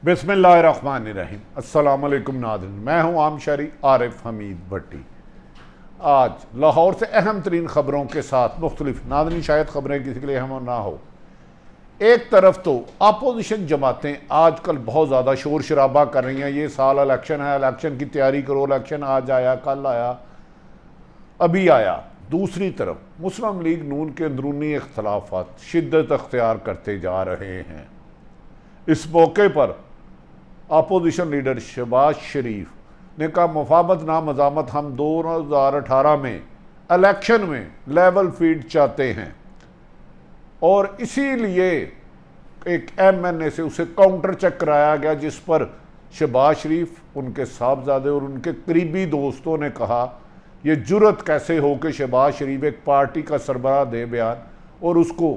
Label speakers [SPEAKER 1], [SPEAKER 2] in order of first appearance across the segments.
[SPEAKER 1] बिस्मिल्लाहिर्रहमानिर्रहीम। अस्सलाम वालेकुम नाज़रीन, मैं हूँ आम शहरी आरिफ हमीद भट्टी। आज लाहौर से अहम तरीन ख़बरों के साथ मुख्तलिफ नाज़रीन, शायद ख़बरें किसी के लिए अहम ना हो। एक तरफ तो अपोजिशन जमातें आजकल बहुत ज़्यादा शोर शराबा कर रही हैं, ये साल इलेक्शन है, इलेक्शन की तैयारी करो, इलेक्शन आज आया, कल आया, अभी आया। दूसरी तरफ मुस्लिम लीग नून के अंदरूनी इख्तलाफात शिद्दत अख्तियार करते जा रहे हैं। इस मौके पर अपोजिशन लीडर शहबाज शरीफ ने कहा, मुफाहमत ना मज़ामत, हम 2018 में इलेक्शन में लेवल फील्ड चाहते हैं और इसीलिए एक MNA से उसे काउंटर चेक कराया गया, जिस पर शहबाज शरीफ, उनके साहबजादे और उनके करीबी दोस्तों ने कहा, ये जुर्रत कैसे हो कि शहबाज शरीफ एक पार्टी का सरबराह दे बयान और उसको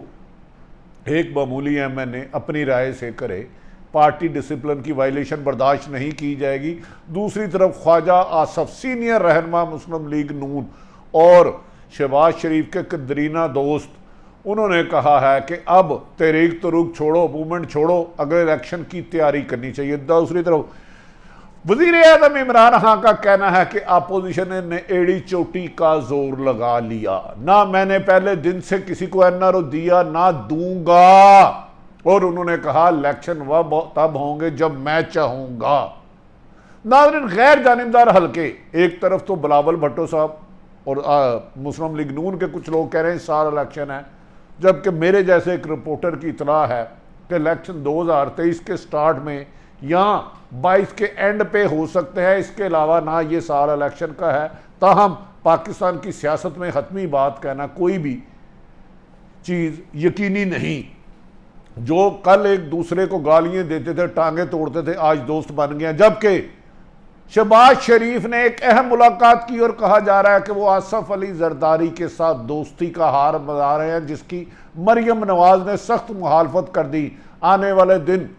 [SPEAKER 1] एक मामूली MNA अपनी राय से करे। पार्टी डिसिप्लिन की वायलेशन बर्दाश्त नहीं की जाएगी। दूसरी तरफ ख्वाजा आसफ, सीनियर रहनुमा मुस्लिम लीग नून और शहबाज शरीफ के कदरीना दोस्त, उन्होंने कहा है कि अब तहरीक तरूक छोड़ो, मूवमेंट छोड़ो, अगले इलेक्शन की तैयारी करनी चाहिए। दूसरी तरफ वज़ीर आज़म इमरान खान का कहना है कि अपोजिशन ने एड़ी चोटी का जोर लगा लिया, ना मैंने पहले दिन से किसी को NRO दिया ना दूंगा, और उन्होंने कहा इलेक्शन वह तब होंगे जब मैं चाहूंगा। नाज़रीन, गैर जानिबदार हल्के, एक तरफ तो बिलावल भुट्टो साहब और मुस्लिम लीग नून के कुछ लोग कह रहे हैं साल इलेक्शन है, जबकि मेरे जैसे एक रिपोर्टर की इतला है कि इलेक्शन 2023 के स्टार्ट में या 22 के एंड पे हो सकते हैं। इसके अलावा ना ये साल इलेक्शन का है। ताहम पाकिस्तान की सियासत में हतमी बात कहना कोई भी चीज़ यकीनी नहीं। जो कल एक दूसरे को गालियां देते थे, टांगे तोड़ते थे, आज दोस्त बन गए। जबकि शहबाज शरीफ ने एक अहम मुलाकात की और कहा जा रहा है कि वो आसफ अली जरदारी के साथ दोस्ती का हार बजा रहे हैं, जिसकी मरियम नवाज ने सख्त मुखालफत कर दी। आने वाले दिन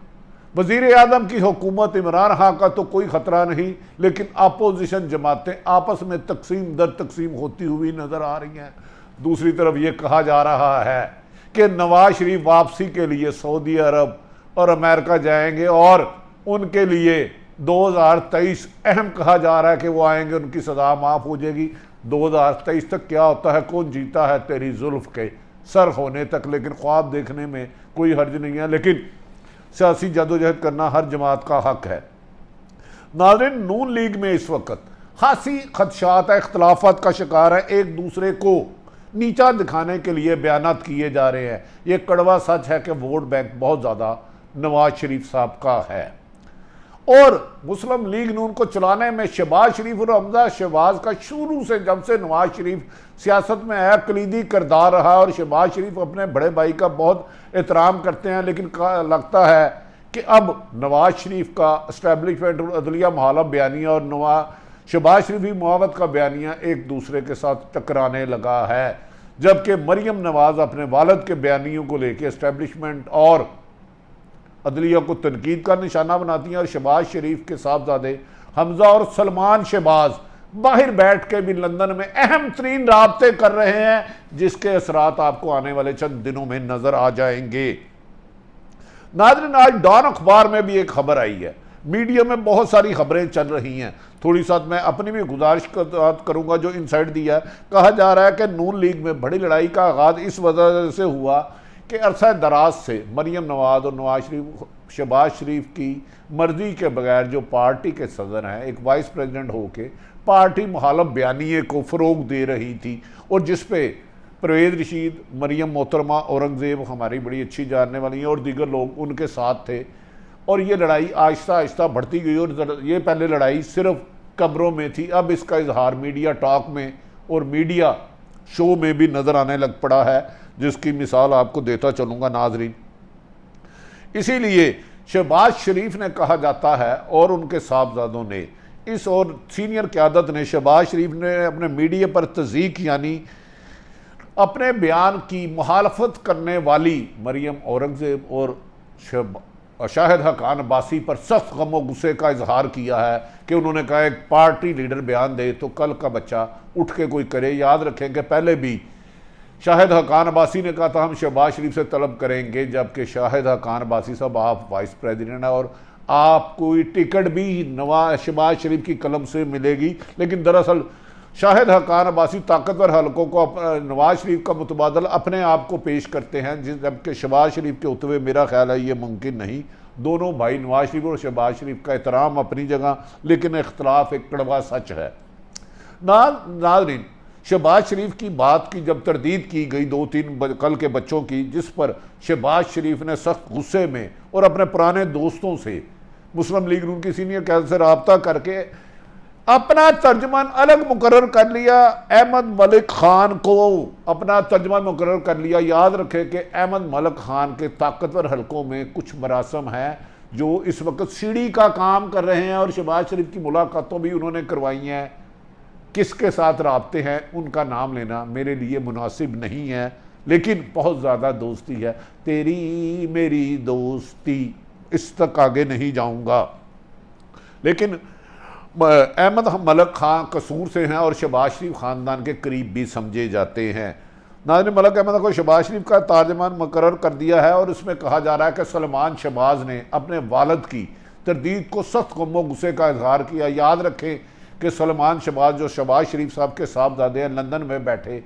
[SPEAKER 1] वज़ीर आज़म की हुकूमत, इमरान खान का तो कोई ख़तरा नहीं, लेकिन अपोजिशन जमातें आपस में तकसीम दर तकसीम होती हुई नज़र आ रही हैं। दूसरी तरफ ये कहा जा रहा है कि नवाज शरीफ वापसी के लिए सऊदी अरब और अमेरिका जाएंगे और उनके लिए 2023 अहम कहा जा रहा है कि वो आएंगे, उनकी सज़ा माफ़ हो जाएगी। 2023 तक क्या होता है, कौन जीता है तेरी जुल्फ के सर होने तक, लेकिन ख्वाब देखने में कोई हर्ज नहीं है, लेकिन सियासी जदोजहद करना हर जमात का हक है। नाज़रीन, नून लीग में इस वक्त खासी खदशात है, इख्तलाफात का शिकार है, एक दूसरे को नीचा दिखाने के लिए बयानात किए जा रहे हैं। ये कड़वा सच है कि वोट बैंक बहुत ज़्यादा नवाज शरीफ साहब का है और मुस्लिम लीग नून को चलाने में शहबाज शरीफ और हमजा शहबाज का शुरू से, जब से नवाज शरीफ सियासत में आया, कलीदी किरदार रहा। और शहबाज शरीफ अपने बड़े भाई का बहुत एहतराम करते हैं, लेकिन लगता है कि अब नवाज शरीफ का इस्टेब्लिशमेंट और अदलिया मुखालिफ बयानिया और शहबाज शरीफ मुआवत का बयानिया एक दूसरे के साथ टकराने लगा है। जबकि मरियम नवाज अपने वालिद के बयानियों को लेकर इस्टेब्लिशमेंट और अदलिया को तनकीद का निशाना बनाती हैं और शहबाज शरीफ के साहबजादे हमजा और सलमान शहबाज बाहर बैठ के भी लंदन में अहम तरीन राब्ते कर रहे हैं, जिसके असरात आपको आने वाले चंद दिनों में नजर आ जाएंगे। नाज़रीन, आज डॉन अखबार में भी एक खबर आई है। मीडिया में बहुत सारी खबरें चल रही हैं, थोड़ी साथ मैं अपनी भी गुजारिश करूंगा जो इनसाइट दिया है। कहा जा रहा है कि नून लीग में बड़ी लड़ाई का आगाज़ इस वजह से हुआ कि अरसा दराज से मरियम नवाज और नवाज शरीफ, शहबाज शरीफ की मर्जी के बगैर जो पार्टी के सदर हैं, एक वाइस प्रेसिडेंट होके पार्टी मुखालिफ बयानिए को फ़रोग दे रही थी, और जिस पे परवेज़ रशीद, मरियम मोहतरमा औरंगज़ेब, हमारी बड़ी अच्छी जानने वाली हैं, और दीगर लोग उनके साथ थे। और ये लड़ाई आहिस्ता आहिस्ता बढ़ती गई और ये पहले लड़ाई सिर्फ कब्रों में थी, अब इसका इजहार मीडिया टॉक में और मीडिया शो में भी नज़र आने लग पड़ा है, जिसकी मिसाल आपको देता चलूँगा नाजरीन। इसीलिए शहबाज शरीफ ने कहा जाता है और उनके साहबजादों ने इस, और सीनियर क़यादत ने, शहबाज शरीफ ने अपने मीडिया पर तज़ीक यानी अपने बयान की मुखालफत करने वाली मरियम औरंगज़ेब और शाहिद हकान अब्बासी पर सख्त गम और गुस्से का इजहार किया है कि उन्होंने कहा एक पार्टी लीडर बयान दे तो कल का बच्चा उठ के कोई करे। याद रखें कि पहले भी शाहिद हकान अब्बासी ने कहा था हम शहबाज शरीफ से तलब करेंगे, जबकि शाहिद हकान अब्बासी साहब आप वाइस प्रेसिडेंट हैं और आपको टिकट भी शहबाज शरीफ की कलम से मिलेगी, लेकिन दरअसल शाहिद हक्कान अब्बासी ताकतवर हलकों को नवाज शरीफ का मुतबादल अपने आप को पेश करते हैं, जबकि शहबाज शरीफ के होते हुए मेरा ख्याल है ये मुमकिन नहीं। दोनों भाई नवाज शरीफ और शहबाज शरीफ का एहतराम अपनी जगह, लेकिन इख्तलाफ एक कड़वा सच है। नाज़रीन, शहबाज शरीफ की बात की जब तरदीद की गई 2-3 कल के बच्चों की, जिस पर शहबाज शरीफ ने सख्त गुस्से में और अपने पुराने दोस्तों से मुस्लिम लीग नून की सीनियर क़यादत से रब्ता करके अपना तर्जमान अलग मुकर्रर कर लिया, अहमद मलिक खान को अपना तर्जमान मुकर्रर कर लिया। याद रखें कि अहमद मलिक खान के ताकतवर हलकों में कुछ मरासम हैं जो इस वक्त सीढ़ी का काम कर रहे हैं, और शहबाज शरीफ की मुलाकातों भी उन्होंने करवाई हैं। किसके साथ राब्ते हैं उनका नाम लेना मेरे लिए मुनासिब नहीं है, लेकिन बहुत ज़्यादा दोस्ती है, तेरी मेरी दोस्ती, इस तक आगे नहीं जाऊंगा। लेकिन अहमद मलिक खान कसूर से हैं और शहबाज शरीफ ख़ानदान के करीब भी समझे जाते हैं। नाज़रीन, मलिक अहमद को शहबाज शरीफ का तर्जमान मुकर्रर कर दिया है, और इसमें कहा जा रहा है कि सलमान शहबाज ने अपने वालिद की तरदीद को सख्त गम गुस्से का इजहार किया। याद रखें कि सलमान शहबाज जो शहबाज शरीफ साहब के साहबजादे हैं, लंदन में बैठे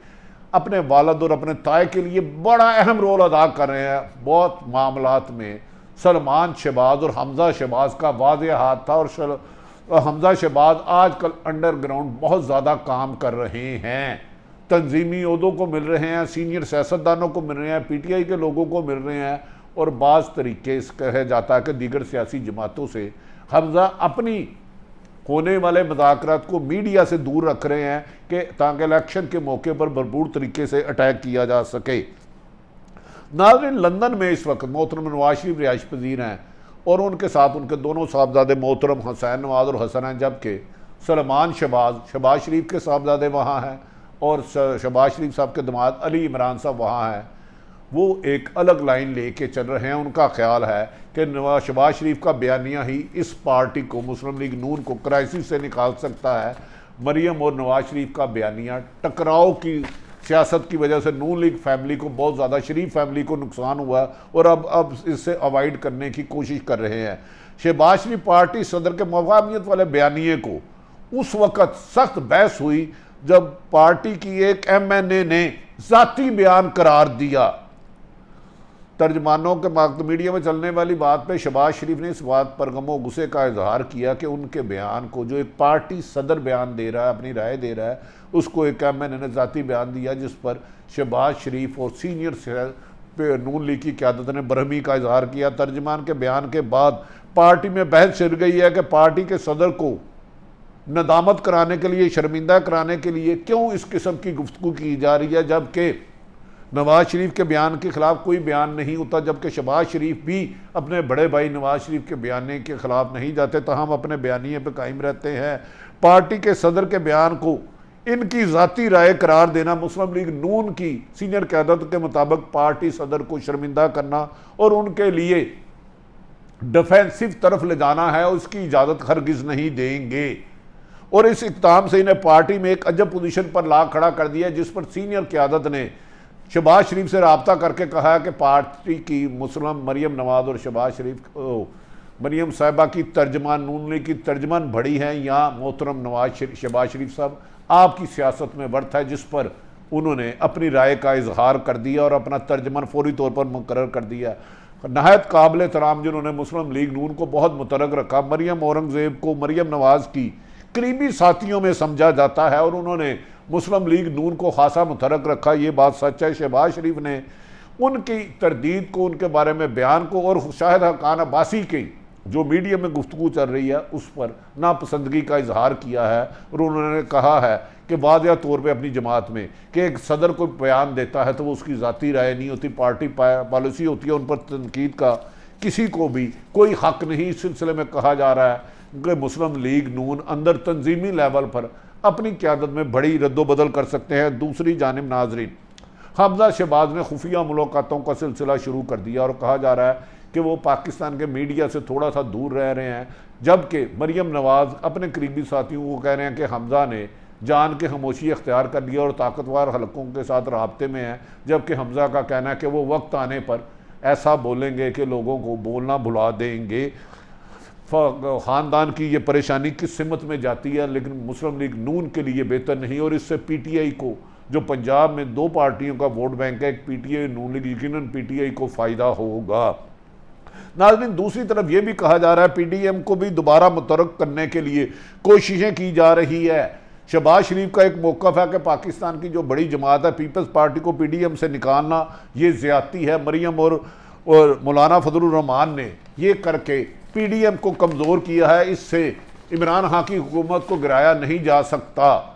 [SPEAKER 1] अपने वालिद और अपने ताए के लिए बड़ा अहम रोल अदा कर रहे हैं। बहुत मामलात में सलमान शहबाज और हमजा शहबाज का वाज़ेह हाथ था, और हमजा शहबाज आजकल अंडरग्राउंड बहुत ज़्यादा काम कर रहे हैं, तंजीमी ओहदों को मिल रहे हैं, सीनियर सियासतदानों को मिल रहे हैं, PTI के लोगों को मिल रहे हैं, और बाज़ तरीके से कहा जाता है कि दीगर सियासी जमातों से हमजा अपनी होने वाले मुज़ाकरात को मीडिया से दूर रख रहे हैं कि ताकि इलेक्शन के मौके पर भरपूर तरीके से अटैक किया जा सके। नाज़रीन, लंदन में इस वक्त मोहतरम नवाज शरीफ रिहाइश पजीर हैं, और उनके साथ उनके दोनों साहबजादे मोहतरम हुसैन नवाज और हसन हैं, जबकि सलमान शहबाज शरीफ के साहबजादे वहाँ हैं, और शहबाज शरीफ साहब के दामाद अली इमरान साहब वहाँ हैं। वो एक अलग लाइन लेके चल रहे हैं। उनका ख्याल है कि शहबाज शरीफ का बयानिया ही इस पार्टी को, मुस्लिम लीग नून को, क्राइसिस से निकाल सकता है। मरियम और नवाज शरीफ का बयानिया टकराव की सियासत की वजह से नून लीग फैमिली को बहुत ज़्यादा, शरीफ फैमिली को नुकसान हुआ, और अब इससे अवॉइड करने की कोशिश कर रहे हैं। शहबाज शरीफ पार्टी सदर के मवामियत वाले बयानिए को उस वक़्त सख्त बहस हुई जब पार्टी की एक MNA ने ज़ाती बयान करार दिया। तर्जमानों के मीडिया में चलने वाली बात पे शहबाज शरीफ ने इस बात पर गमो गुस्से का इजहार किया कि उनके बयान को, जो एक पार्टी सदर बयान दे रहा है, अपनी राय दे रहा है, उसको एक MNA ने ज़ाती बयान दिया, जिस पर शहबाज शरीफ और सीनियर नून लीग की क़यादत ने बरहमी का इजहार किया। तर्जमान के बयान के बाद पार्टी में बहस छिड़ गई है कि पार्टी के सदर को नदामत कराने के लिए, शर्मिंदा कराने के लिए क्यों इस किस्म की गुफ्तगू की जा रही है, जबकि नवाज शरीफ के बयान के खिलाफ कोई बयान नहीं होता, जबकि शहबाज शरीफ भी अपने बड़े भाई नवाज शरीफ के बयान के खिलाफ नहीं जाते, तहम अपने बयानिए पर कायम रहते हैं। पार्टी के सदर के बयान को इनकी ज़ाती राय करार देना मुस्लिम लीग नून की सीनियर क़यादत के मुताबिक पार्टी सदर को शर्मिंदा करना और उनके लिए डिफेंसिव तरफ ले जाना है, और इसकी इजाज़त हरगिज़ नहीं देंगे। और इस इक़दाम से इन्हें पार्टी में एक अजब पोजीशन पर ला खड़ा कर दिया, जिस पर सीनियर क़यादत ने शहबाज शरीफ से रब्ता करके कहा है कि पार्टी की मुस्लिम मरियम नवाज और शहबाज शरीफ मरियम साहिबा की तर्जमान, नून लीग की तर्जमान बड़ी हैं, या मोहतरम शहबाज शरीफ साहब आपकी सियासत में वर्थ है, जिस पर उन्होंने अपनी राय का इजहार कर दिया और अपना तर्जमान फौरी तौर पर मुकर्रर कर दिया। नहायत काबिल एहतराम जिन्होंने मुस्लिम लीग नून को बहुत मुतरक रखा, मरियम औरंगज़ेब को मरियम नवाज की करीबी साथियों में समझा जाता है, और उन्होंने मुस्लिम लीग नून को खासा मुतरक रखा, ये बात सच है। शहबाज शरीफ ने उनकी तरदीद को, उनके बारे में बयान को, और शाहिद हक्कान अब्बासी की जो मीडिया में गुफ्तगू चल रही है उस पर नापसंदगी का इजहार किया है, और उन्होंने कहा है कि वाज़ेह तौर पे अपनी जमात में कि एक सदर को बयान देता है तो वो उसकी ज़ाती राय नहीं होती, पार्टी पॉलिसी होती है, उन पर तनकीद का किसी को भी कोई हक नहीं। इस सिलसिले में कहा जा रहा है कि मुस्लिम लीग नून अंदर तंजीमी लेवल पर अपनी क़यादत में बड़ी रद्दोबदल कर सकते हैं। दूसरी जानिब नाजरीन, हमजा शहबाज ने खुफिया मुलाकातों का सिलसिला शुरू कर दिया, और कहा जा रहा है कि वो पाकिस्तान के मीडिया से थोड़ा सा दूर रह रहे हैं, जबकि मरियम नवाज अपने करीबी साथियों को कह रहे हैं कि हमजा ने जान के खामोशी अख्तियार कर लिया और ताकतवर हलकों के साथ राब्ते में है, जबकि हमजा का कहना है कि वो वक्त आने पर ऐसा बोलेंगे कि लोगों को बोलना भुला देंगे। ख़ानदान की ये परेशानी किस सिमत में जाती है, लेकिन मुस्लिम लीग नून के लिए बेहतर नहीं। और इससे पीटीआई को, जो पंजाब में दो पार्टियों का वोट बैंक है, एक पीटीआई नून लीग, यकीनन पीटीआई को फ़ायदा होगा। नाज़रीन, दूसरी तरफ यह भी कहा जा रहा है पीडीएम को भी दोबारा मुतरक करने के लिए कोशिशें की जा रही है। शहबाज शरीफ का एक मौक़िफ़ है कि पाकिस्तान की जो बड़ी जमात है पीपल्स पार्टी को पीडीएम से निकालना ये ज़्यादती है। मरियम और मौलाना फजलुर रहमान ने ये करके पीडीएम को कमज़ोर किया है, इससे इमरान खान की हुकूमत को गिराया नहीं जा सकता।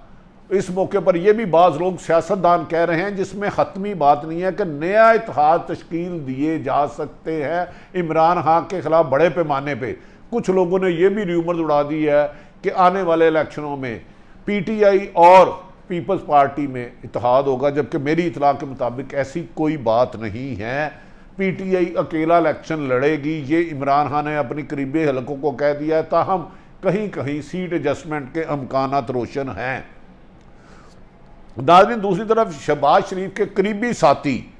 [SPEAKER 1] इस मौके पर यह भी बाज़ लोग सियासतदान कह रहे हैं, जिसमें ख़त्मी बात नहीं है, कि नया इत्तेहाद तश्कील दिए जा सकते हैं इमरान खान के ख़िलाफ़ बड़े पैमाने पे। कुछ लोगों ने यह भी र्यूमर्स उड़ा दी है कि आने वाले इलेक्शनों में पीटीआई और पीपल्स पार्टी में इत्तेहाद होगा, जबकि मेरी इतला के मुताबिक ऐसी कोई बात नहीं है। पीटीआई अकेला इलेक्शन लड़ेगी, ये इमरान खान ने अपनी करीबी हलकों को कह दिया है। ताहम कहीं कहीं सीट एडजस्टमेंट के अमकानात रोशन हैं। नाज़रीन, दूसरी तरफ शहबाज शरीफ के करीबी साथी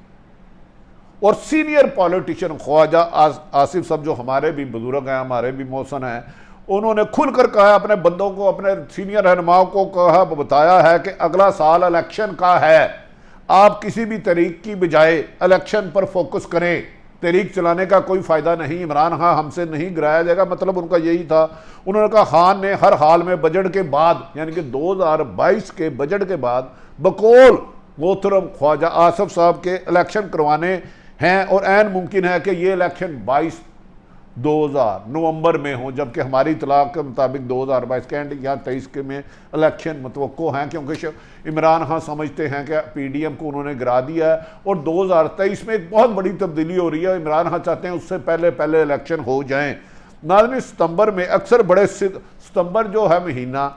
[SPEAKER 1] और सीनियर पॉलिटिशियन ख्वाजा आसिफ साहब, जो हमारे भी बुजुर्ग हैं, हमारे भी मौसन हैं, उन्होंने खुलकर कहा, अपने बंदों को, अपने सीनियर रहनुमाओं को कहा, बताया है कि अगला साल इलेक्शन का है, आप किसी भी तरीक की बजाय इलेक्शन पर फोकस करें। तहरीक चलाने का कोई फ़ायदा नहीं, इमरान खान हमसे नहीं गिराया जाएगा, मतलब उनका यही था। उन्होंने कहा खान ने हर हाल में बजट के बाद, यानी कि 2022 के बजट के बाद बकौल मोहतरम ख्वाजा आसिफ साहब के इलेक्शन करवाने हैं, और ऐन मुमकिन है कि ये इलेक्शन 2000 नवंबर में हो, जबकि हमारी इतला के मुताबिक 2022 के एंड या 23 के में इलेक्शन मतवक्को हैं, क्योंकि इमरान खान समझते हैं कि पीडीएम को उन्होंने गिरा दिया है और 2023 में एक बहुत बड़ी तब्दीली हो रही है। इमरान खान चाहते हैं उससे पहले पहले इलेक्शन हो जाएं। नाज़रीन, सितंबर में अक्सर बड़े सितंबर जो है महीना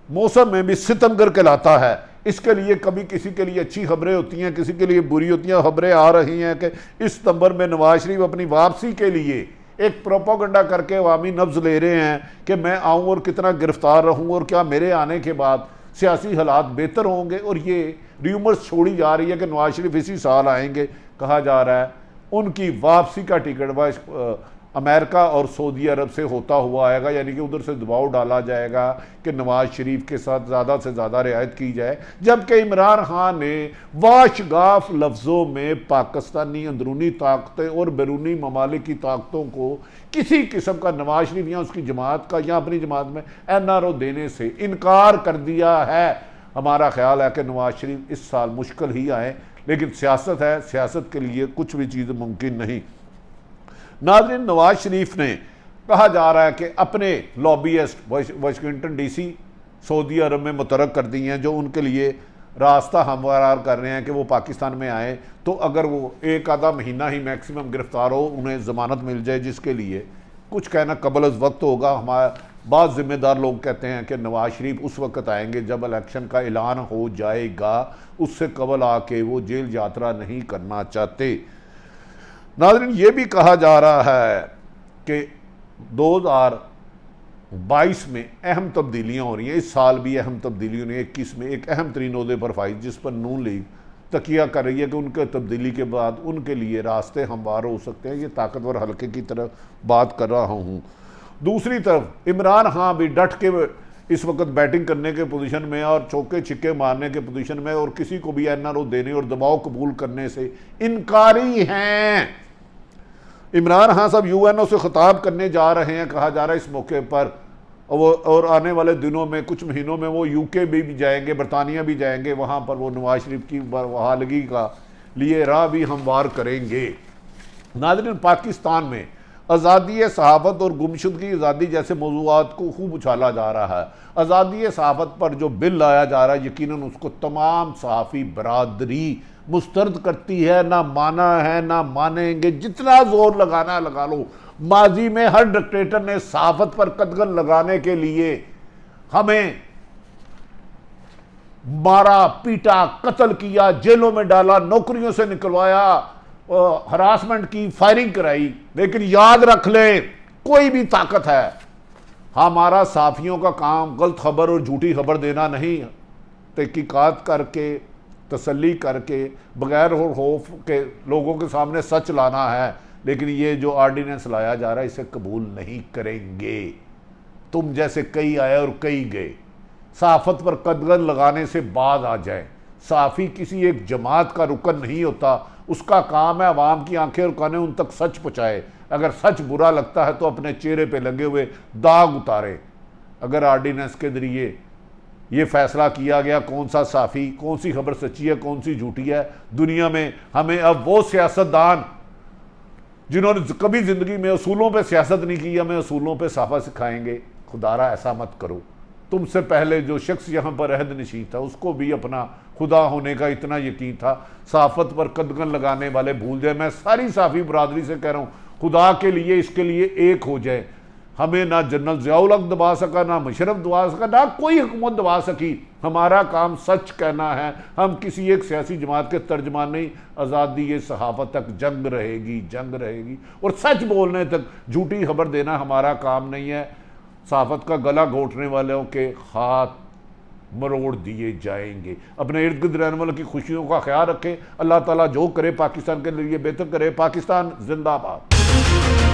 [SPEAKER 1] मौसम में भी सितमगर कहलाता है। इसके लिए कभी किसी के लिए अच्छी खबरें होती हैं, किसी के लिए बुरी होती हैं। खबरें आ रही हैं कि इस सितंबर में नवाज शरीफ अपनी वापसी के लिए एक प्रोपोगंडा करके अवामी नब्ज ले रहे हैं कि मैं आऊँ और कितना गिरफ्तार रहूँ और क्या मेरे आने के बाद सियासी हालात बेहतर होंगे। और ये र्यूमर्स छोड़ी जा रही है कि नवाज शरीफ इसी साल आएंगे। कहा जा रहा है उनकी वापसी का टिकट अमेरिका और सऊदी अरब से होता हुआ आएगा, यानी कि उधर से दबाव डाला जाएगा कि नवाज शरीफ के साथ ज़्यादा से ज़्यादा रियायत की जाए। जबकि इमरान खान ने वाशगाफ लफ्ज़ों में पाकिस्तानी अंदरूनी ताकतें और बैरूनी ममालिक की ताकतों को किसी किस्म का नवाज शरीफ या उसकी जमात का या अपनी जमात में NRO देने से इनकार कर दिया है। हमारा ख्याल है कि नवाज शरीफ इस साल मुश्किल ही आए, लेकिन सियासत है, सियासत के लिए कुछ भी चीज़ मुमकिन नहीं। नाज़रीन, नवाज शरीफ ने कहा जा रहा है कि अपने लॉबीइस्ट वाशिंगटन DC सऊदी अरब में मुतरक कर दी हैं, जो उनके लिए रास्ता हमवार कर रहे हैं कि वो पाकिस्तान में आए, तो अगर वो एक आधा महीना ही मैक्सिमम गिरफ्तार हो, उन्हें ज़मानत मिल जाए, जिसके लिए कुछ कहना कबल अज़ वक्त होगा। हमारे बाद ज़िम्मेदार लोग कहते हैं कि नवाज शरीफ उस वक्त आएंगे जब इलेक्शन का ऐलान हो जाएगा, उससे कबल आके वो जेल यात्रा नहीं करना चाहते। नाज़रीन, ये भी कहा जा रहा है कि 2022 में अहम तब्दीलियाँ हो रही हैं। इस साल भी अहम तब्दीली हो रही है। 21 में एक अहम तरीन ओहदे पर फाइज, जिस पर नून लीग तकिया कर रही है कि उनके तब्दीली के बाद उनके लिए रास्ते हमवार हो सकते हैं। ये ताकतवर हल्के की तरफ बात कर रहा हूँ। दूसरी तरफ इमरान खान भी डट के इस वक्त बैटिंग करने के पोजीशन में और चौके छिक्के मारने के पोजीशन में, और किसी को भी NRO देने और दबाव कबूल करने से इनकारी हैं। इमरान खान साहब UNO से खिताब करने जा रहे हैं, कहा जा रहा है इस मौके पर, और आने वाले दिनों में कुछ महीनों में वो UK भी जाएंगे, बरतानिया भी जाएंगे। वहाँ पर वो नवाज शरीफ की बहालगी का लिए राह भी हमवार करेंगे। नाज़रीन, पाकिस्तान में आज़ादी सहाफ़त और गुमशुदगी आज़ादी जैसे मौज़ूआत को खूब उछाला जा रहा है। आज़ादी सहाफ़त पर जो बिल लाया जा रहा है, यकीनन उसको तमाम सहाफ़ी बरादरी मुस्तरद करती है। ना माना है, ना मानेंगे, जितना जोर लगाना लगा लो। माजी में हर डिक्टेटर ने सहाफ़त पर कदगन लगाने के लिए हमें मारा, पीटा, कत्ल किया, जेलों में डाला, नौकरियों से निकलवाया, हरासमेंट की, फायरिंग कराई। लेकिन याद रख ले, कोई भी ताकत है, हमारा साफियों का काम गलत खबर और झूठी खबर देना नहीं, तहकीकात करके तसल्ली करके बगैर खौफ के लोगों के सामने सच लाना है। लेकिन ये जो आर्डिनेंस लाया जा रहा है इसे कबूल नहीं करेंगे। तुम जैसे कई आए और कई गए, सहाफत पर कदगन लगाने से बाद आ जाए। सहाफ़ी किसी एक जमात का रुकन नहीं होता, उसका काम है अवाम की आंखें और कानें उन तक सच पहुँचाए। अगर सच बुरा लगता है तो अपने चेहरे पे लगे हुए दाग उतारे। अगर आर्डिनेंस के जरिए ये फैसला किया गया कौन सा सहाफ़ी, कौन सी खबर सच्ची है, कौन सी झूठी है, दुनिया में हमें अब वो सियासतदान जिन्होंने कभी ज़िंदगी में असूलों पे सियासत नहीं की, हमें असूलों पे साफा सिखाएंगे। खुदारा ऐसा मत करो। तुमसे पहले जो शख्स यहाँ पर अहद नशीं था उसको भी अपना खुदा होने का इतना यकीन था। सहाफ़त पर कदगन लगाने वाले भूल जाए। मैं सारी सहाफ़ी बरादरी से कह रहा हूँ, खुदा के लिए इसके लिए एक हो जाए। हमें ना जनरल ज़ियाउल हक दबा सका, ना मुशर्रफ दबा सका, ना कोई हुकूमत दबा सकी। हमारा काम सच कहना है। हम किसी एक सियासी जमात के तर्जमान नहीं। आज़ादी ये सहाफ़त तक जंग रहेगी, जंग रहेगी। और सच बोलने तक झूठी खबर देना हमारा काम नहीं है। सहाफ़त का गला घोंटने वालों के हाथ मरोड़ दिए जाएंगे। अपने इर्द गिर्द रहने वालों की खुशियों का ख्याल रखें। अल्लाह ताला जो करे पाकिस्तान के लिए बेहतर करे। पाकिस्तान जिंदाबाद।